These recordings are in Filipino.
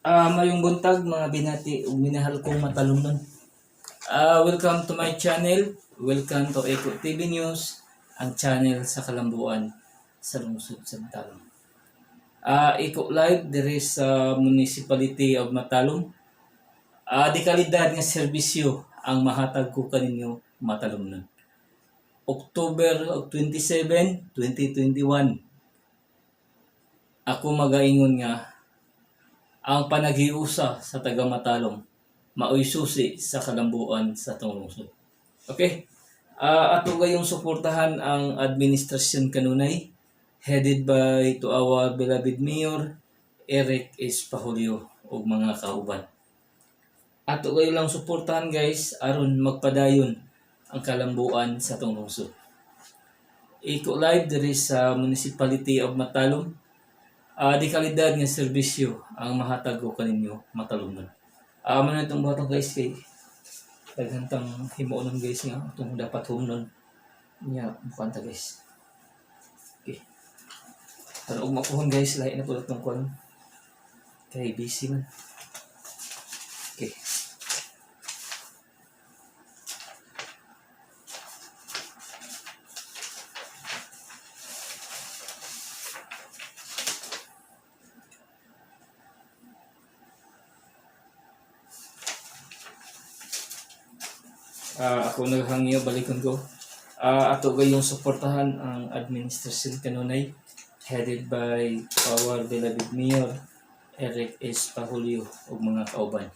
Mayong buntag mga binati ug minahal kong matalumnon. Welcome to my channel. Welcome to Eco TV News, ang channel sa kalambuan sa lungsod sa Matalom. Eco Live diri sa Municipality of Matalom. Di kalidad nga serbisyo ang mahatag ko kaninyo Matalomnon. October 27, 2021. Ako magaingon nga ang panaghiusa sa taga Matalom maoy susi sa kalambuan sa atong lungsod. Okay? Ato gayong suportahan ang administrasyon kanunay headed by to our beloved Mayor Eric S. Pahulio ug mga kauban. Ato gayo lang suportahan guys aron magpadayon ang kalambuan sa atong lungsod. Eco Live diri sa Municipality of Matalom. Di kalidad nga serbisyo ang mahatag ko kaninyo Matalomnon. Man itong batang guys kay daghantang himuon guys nga itong dapat humnon niya mukanta guys. Okay. Pero ug makuhon guys lahi na pud itong kuan kay busy man. Okay. Ako naghangyo balikon ko. Ato gayong suportahan ang administrasyon kanunay headed by our beloved Mayor Eric S. Pahulio ug mga kauban.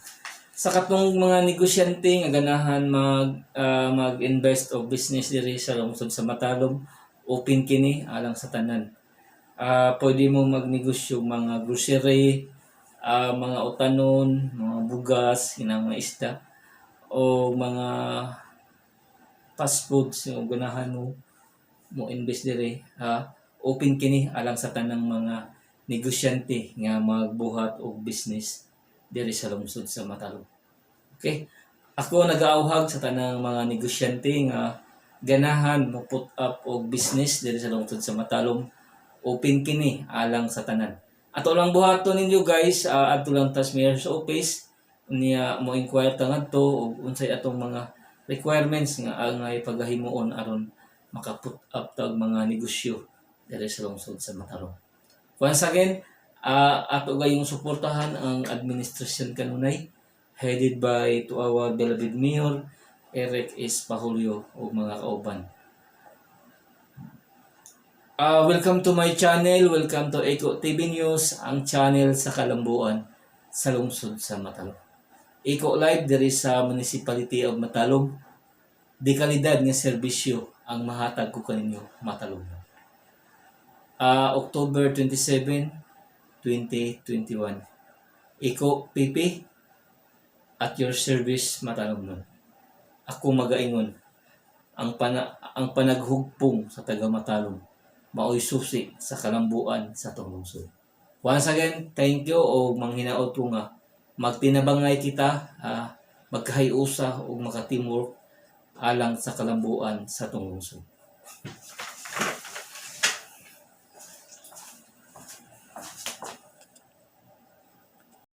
Sa katong mga negosyante nga ganahan mag-invest o business diri sa lungsod sa Matalom, open kini alang sa tanan. Pwede mo magnegosyo mga grocery, mga utanon, mga bugas, mga isda o mga fast foods yung ganahan mo invest dire. Open kini alang sa tanang mga negosyante nga magbuhat og business diri sa lungsod sa Matalom. Okay? Ako nagaauhag sa tanang mga negosyante nga ganahan mo put up og business diri sa lungsod sa Matalom. Open kini alang sa tanan. Ato lang buhaton ninyo guys, adto lang tas mayor's office niya mo inquire ta ngadto og unsay atong mga requirements nga angay pagahimuon aron makaput up tag mga negosyo diri sa lungsod sa Matalom. Once again, ato gayong suportahan ang administrasyon kanunay headed by to our beloved Mayor Eric S. Pahulio ug mga kauban. Welcome to my channel, welcome to Eco TV News, ang channel sa kalambuan sa lungsod sa Matalom. Eco Live diri sa Municipality of Matalom. Di kalidad nga serbisyo ang mahatag ko kaninyo Matalom. October 27, 2021. Eco PP at your service Matalom. Ako magaingon ang panaghugpong sa taga Matalom maoy susi sa kalambuan sa atong lungsod. Once again, thank you o manghinaot ko nga magtinabangay kita, magkahiusa o maka-teamwork alang sa kalambuan sa atong lungsod.